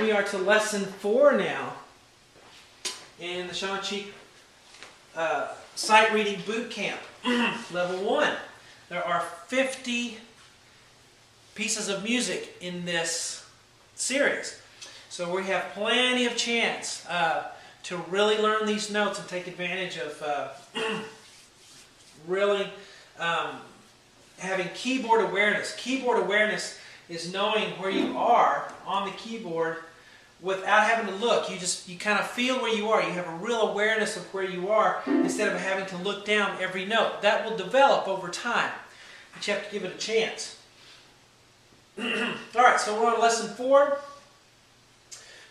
we are to lesson 4 now in the Shang-Chi Sight Reading Boot Camp, level 1. There are 50 pieces of music in this series. So we have plenty of chance to really learn these notes and take advantage of really having keyboard awareness. Keyboard awareness is knowing where you are on the keyboard without having to look. You kind of feel where you are. You have a real awareness of where you are instead of having to look down every note. That will develop over time, but you have to give it a chance. Alright, so we're on lesson 4.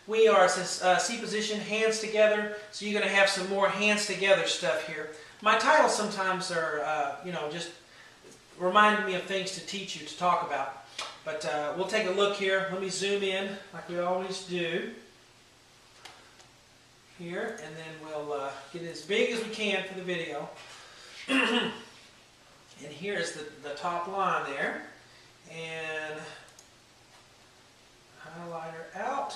We are C position, hands together, so you're going to have some more hands together stuff here. My titles sometimes are, just reminding me of things to teach you, to talk about. But we'll take a look here. Let me zoom in like we always do here, and then we'll get it as big as we can for the video. And here's the top line there. And highlighter out.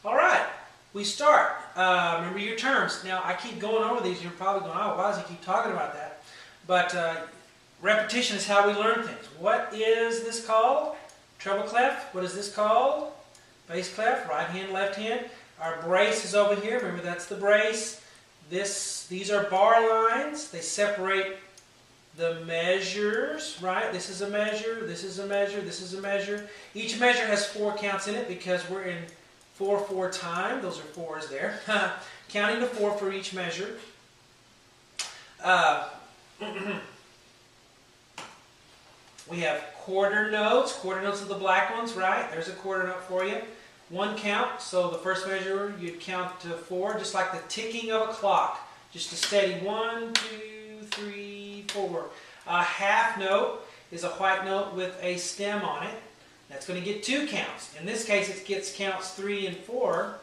All right, we start. Remember your terms. Now, I keep going over these. You're probably going, oh, why does he keep talking about that? But repetition is how we learn things. What is this called? Treble clef. What is this called? Bass clef. Right hand, left hand. Our brace is over here. Remember, that's the brace. These are bar lines. They separate the measures, right? This is a measure, this is a measure, this is a measure. Each measure has 4 counts in it because we're in 4/4 time. Those are 4s there. Counting to 4 for each measure. We have quarter notes. Quarter notes are the black ones, right? There's a quarter note for you. 1 count, so the first measure you'd count to 4, just like the ticking of a clock. Just a steady 1, 2, 3, 4. A half note is a white note with a stem on it. That's going to get 2 counts. In this case, it gets counts 3 and 4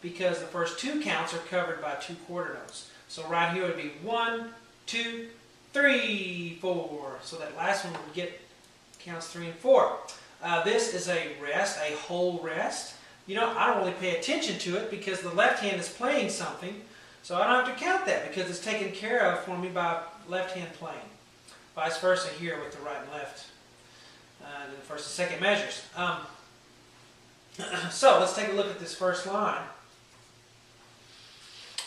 because the first 2 counts are covered by 2 quarter notes. So right here would be 1, 2, 3, 4. So that last one would get counts 3 and 4. This is a rest, a whole rest. I don't really pay attention to it because the left hand is playing something. So I don't have to count that because it's taken care of for me by left hand playing. Vice versa here with the right and left. The first and second measures. So let's take a look at this first line.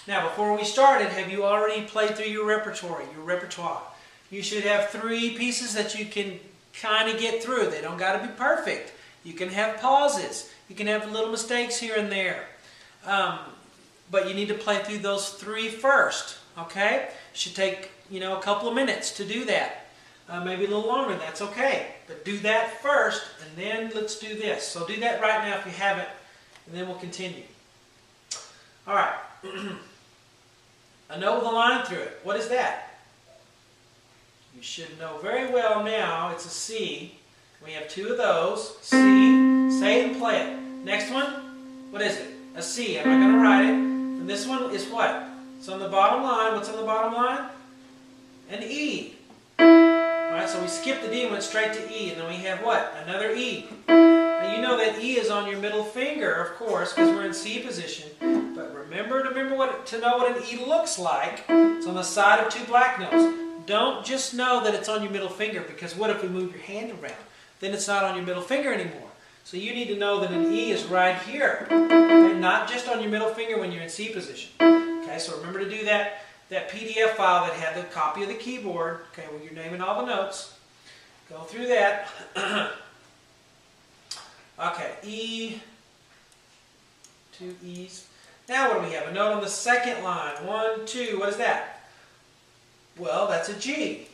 Now before we started, have you already played through your repertoire? You should have 3 pieces that you can kind of get through. They don't got to be perfect. You can have pauses. You can have little mistakes here and there. But you need to play through those 3 first, okay? It should take, a couple of minutes to do that. Maybe a little longer, that's okay. But do that first, and then let's do this. So do that right now if you haven't, and then we'll continue. All right. A note with a line through it. What is that? You should know very well now. It's a C. We have 2 of those. C. Say it and play it. Next one, what is it? A C. I'm not going to write it. And this one is what? It's on the bottom line. What's on the bottom line? An E. Alright, so we skipped the D and went straight to E. And then we have what? Another E. Now you know that E is on your middle finger, of course, because we're in C position. But remember to know what an E looks like. It's on the side of 2 black notes. Don't just know that it's on your middle finger, because what if we move your hand around? Then it's not on your middle finger anymore. So you need to know that an E is right here, and not just on your middle finger when you're in C position. Okay, so remember to do that PDF file that had the copy of the keyboard, okay, with your name and all the notes. Go through that. Okay, E, 2 E's. Now what do we have? A note on the second line. 1, 2, what is that? Well, that's a G,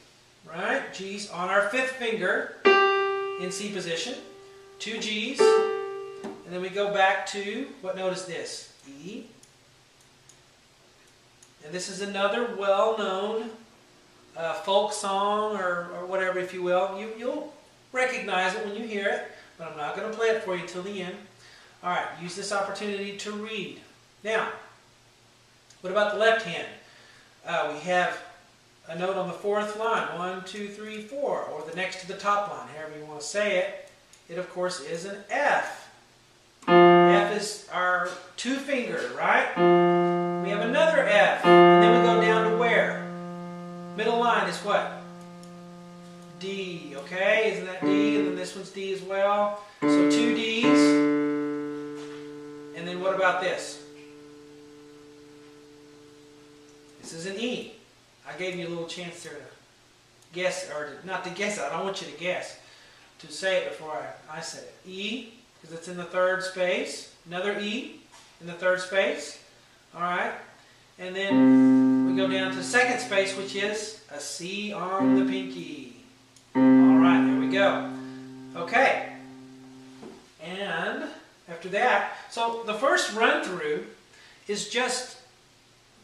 right? G's on our 5th finger in C position. 2 G's, and then we go back to, what note is this? E. And this is another well-known folk song or whatever, if you will. You'll recognize it when you hear it, but I'm not going to play it for you till the end. All right, use this opportunity to read. Now, what about the left hand? We have a note on the 4th line, 1, 2, 3, 4, or the next to the top line, however you want to say it. It, of course, is an F. F is our 2 finger, right? We have another F, and then we go down to where? Middle line is what? D, okay? Isn't that D? And then this one's D as well. So 2 Ds. And then what about this? This is an E. I gave you a little chance there to guess, or not to guess it. I don't want you to guess. To say it before I said it. E, because it's in the 3rd space. Another E in the 3rd space. Alright. And then we go down to the 2nd space, which is a C on the pinky. Alright, there we go. Okay. And after that, so the first run through is just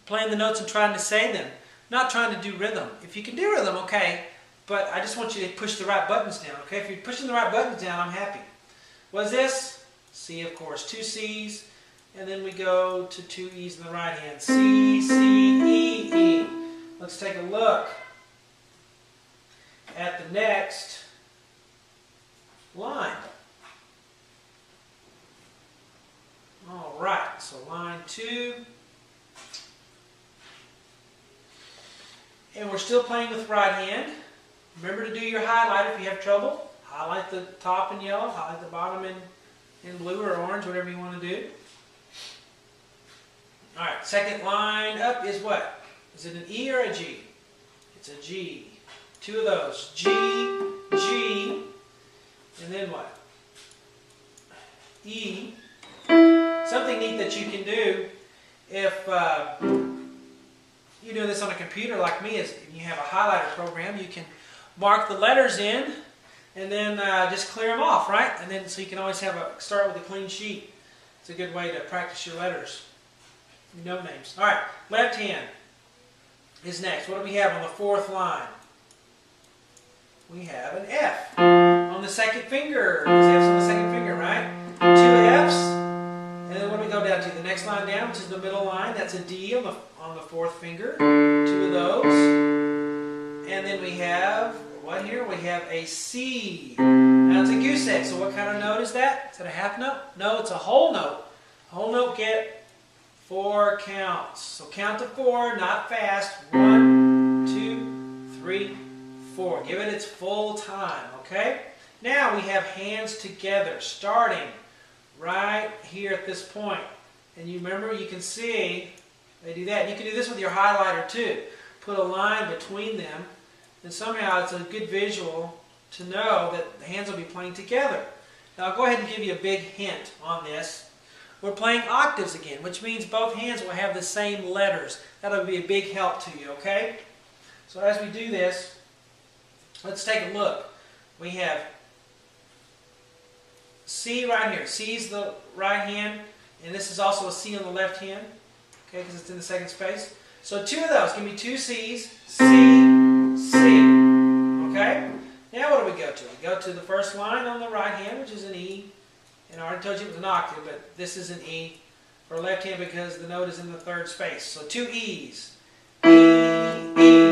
playing the notes and trying to say them. Not trying to do rhythm. If you can do rhythm, okay. But I just want you to push the right buttons down, okay? If you're pushing the right buttons down, I'm happy. What is this? C, of course. 2 C's. And then we go to 2 E's in the right hand. C, C, E, E. Let's take a look at the next line. All right, so line 2. And we're still playing with right hand. Remember to do your highlight if you have trouble. Highlight the top in yellow, highlight the bottom in blue or orange, whatever you want to do. Alright, second line up is what? Is it an E or a G? It's a G. 2 of those. G, G, and then what? E. Something neat that you can do if you're doing this on a computer like me is you have a highlighter program, you can mark the letters in and then just clear them off, right? And then so you can always start with a clean sheet. It's a good way to practice your letters, your note names. All right, left hand is next. What do we have on the 4th line? We have an F on the 2nd finger. There's F's on the 2nd finger, right? 2 F's. And then what do we go down to? The next line down, which is the middle line, that's a D on the 4th finger. 2 of those. And then we have, what here? We have a C. Now it's a goose egg, so what kind of note is that? Is that a half note? No, it's a whole note. A whole note get 4 counts. So count to 4, not fast. 1, 2, 3, 4. Give it its full time, okay? Now we have hands together, starting right here at this point. And you remember, you can see they do that. You can do this with your highlighter too. Put a line between them, and somehow it's a good visual to know that the hands will be playing together. Now I'll go ahead and give you a big hint on this. We're playing octaves again, which means both hands will have the same letters. That'll be a big help to you, okay? So as we do this, let's take a look. We have C right here. C is the right hand, and this is also a C on the left hand, okay, because it's in the 2nd space. So 2 of those. Give me 2 C's. C, C. Okay? Now what do we go to? We go to the first line on the right hand, which is an E. And I already told you it was an octave, but this is an E for left hand because the note is in the 3rd space. So 2 E's. E, E.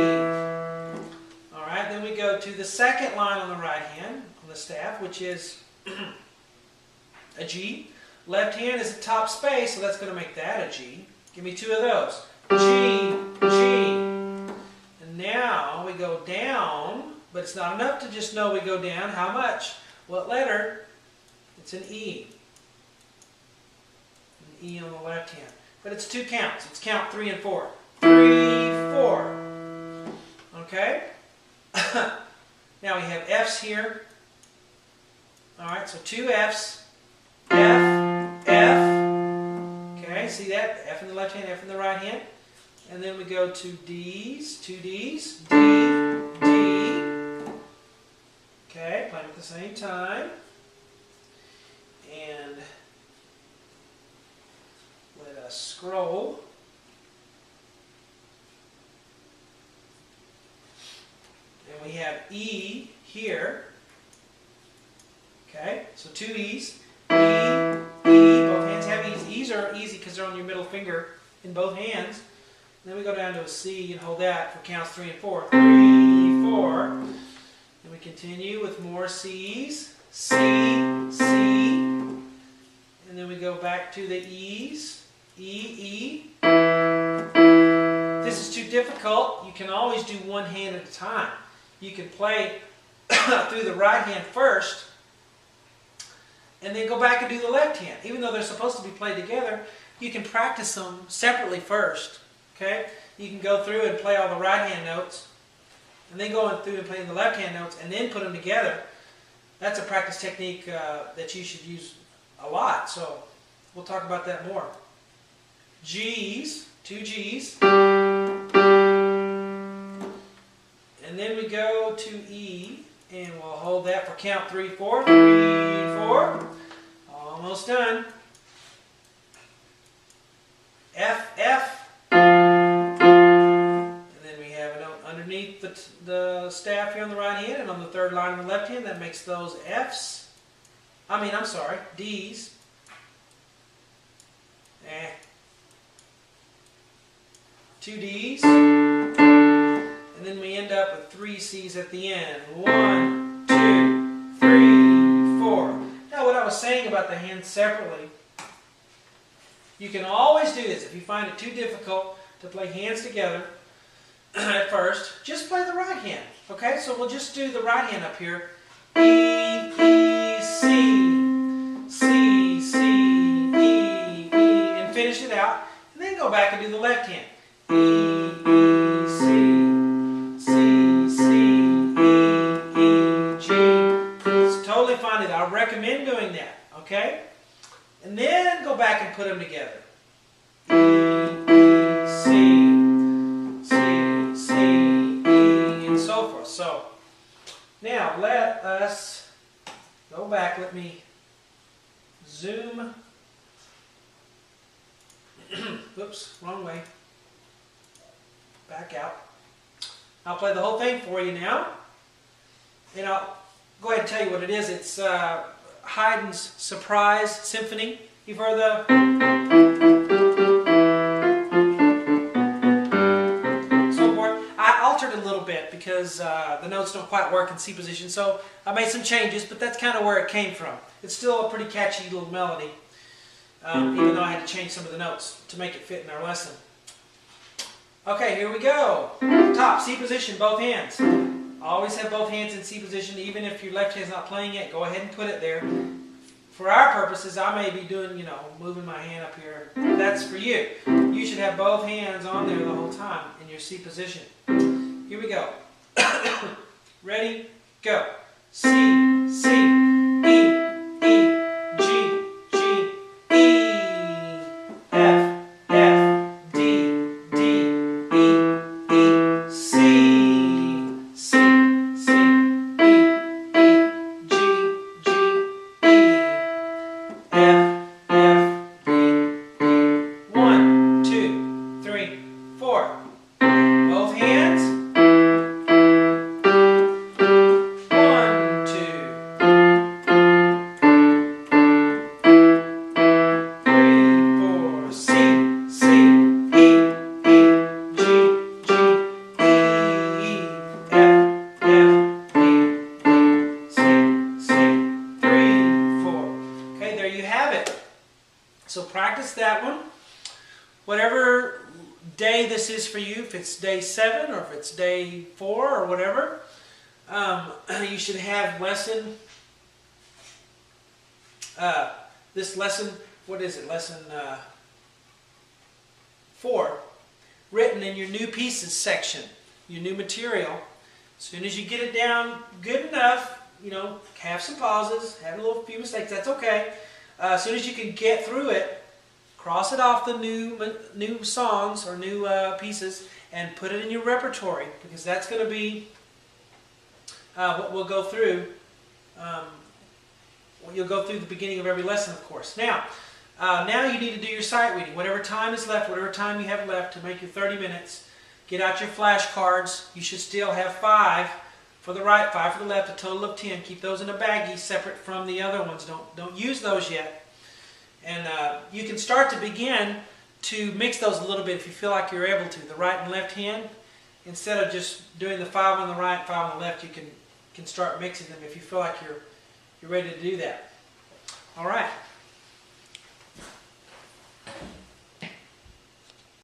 Alright, then we go to the 2nd line on the right hand, on the staff, which is a G. Left hand is the top space, so that's going to make that a G. Give me 2 of those. G, G. And now we go down, but it's not enough to just know we go down. How much? What letter? It's an E. An E on the left hand. But it's 2 counts. It's count 3 and 4. 3, 4. Okay? Now we have F's here. Alright, so 2 F's. F, F. Okay, see that? F in the left hand, F in the right hand. And then we go to D's, 2 D's. D, D. Okay, playing at the same time. And let us scroll. And we have E here. Okay, so 2 E's. E, E, both hands have E's. E's are easy because they're on your middle finger in both hands. And then we go down to a C and hold that for counts 3 and 4. 3, 4. And we continue with more C's. C, C. And then we go back to the E's. E, E. This is too difficult. You can always do one hand at a time. You can play through the right hand first, and then go back and do the left hand. Even though they're supposed to be played together, you can practice them separately first. Okay? You can go through and play all the right hand notes, and then go through and play the left hand notes, and then put them together. That's a practice technique that you should use a lot. So we'll talk about that more. G's, 2 G's. And then we go to E, and we'll hold that for count 3, 4. 3, 4. Almost done. F, F. And then we have a note underneath the staff here on the right hand, and on the third line on the left hand, that makes those F's. I'm sorry, D's. 2 D's. And then we end up with 3 C's at the end. 1, 2, 3, 4. Now what I was saying about the hands separately, you can always do this. If you find it too difficult to play hands together at first, just play the right hand. Okay, so we'll just do the right hand up here. E, E, C. C, C, E, E. And finish it out. And then go back and do the left hand. E, E, C. C, C, E, E, G. It's totally fine. I recommend doing that. Okay? And then go back and put them together. E, E, C, C, C, E, and so forth. So, now let us go back. Let me zoom. Whoops, wrong way. Back out. I'll play the whole thing for you now. And I'll go ahead and tell you what it is. It's Haydn's Surprise Symphony. You've heard the... so forth. I altered a little bit because the notes don't quite work in C position, so I made some changes, but that's kind of where it came from. It's still a pretty catchy little melody, even though I had to change some of the notes to make it fit in our lesson. Okay, here we go. Top, C position, both hands. Always have both hands in C position, even if your left hand's not playing it. Go ahead and put it there. For our purposes, I may be doing, moving my hand up here. That's for you. You should have both hands on there the whole time in your C position. Here we go. Ready? Go. C, C, E, E, G, G, E, F, F, D, D, E, E, C, C, C, E, E, G, G, E, F, F, D, E. 1, 2, 3, 4. Both hands. 1, 2. 3, 4. C, C, E, E, G, G, E, F, F, D, D, C, C, 3, 4. Okay, there you have it. So practice that one. Whatever day this is for you, if it's day 7 or if it's day 4 or whatever, you should have this lesson, what is it, lesson 4, written in your new pieces section, your new material. As soon as you get it down good enough, have some pauses, have a few mistakes, that's okay. As soon as you can get through it, cross it off the new songs or new pieces and put it in your repertory, because that's going to be what we'll go through. You'll go through the beginning of every lesson, of course. Now you need to do your sight reading. Whatever time is left, whatever time you have left to make your 30 minutes, get out your flashcards. You should still have 5 for the right, 5 for the left, a total of 10. Keep those in a baggie separate from the other ones. Don't use those yet. And you can start to begin to mix those a little bit if you feel like you're able to. The right and left hand, instead of just doing the 5 on the right, 5 on the left, you can start mixing them if you feel like you're ready to do that. All right.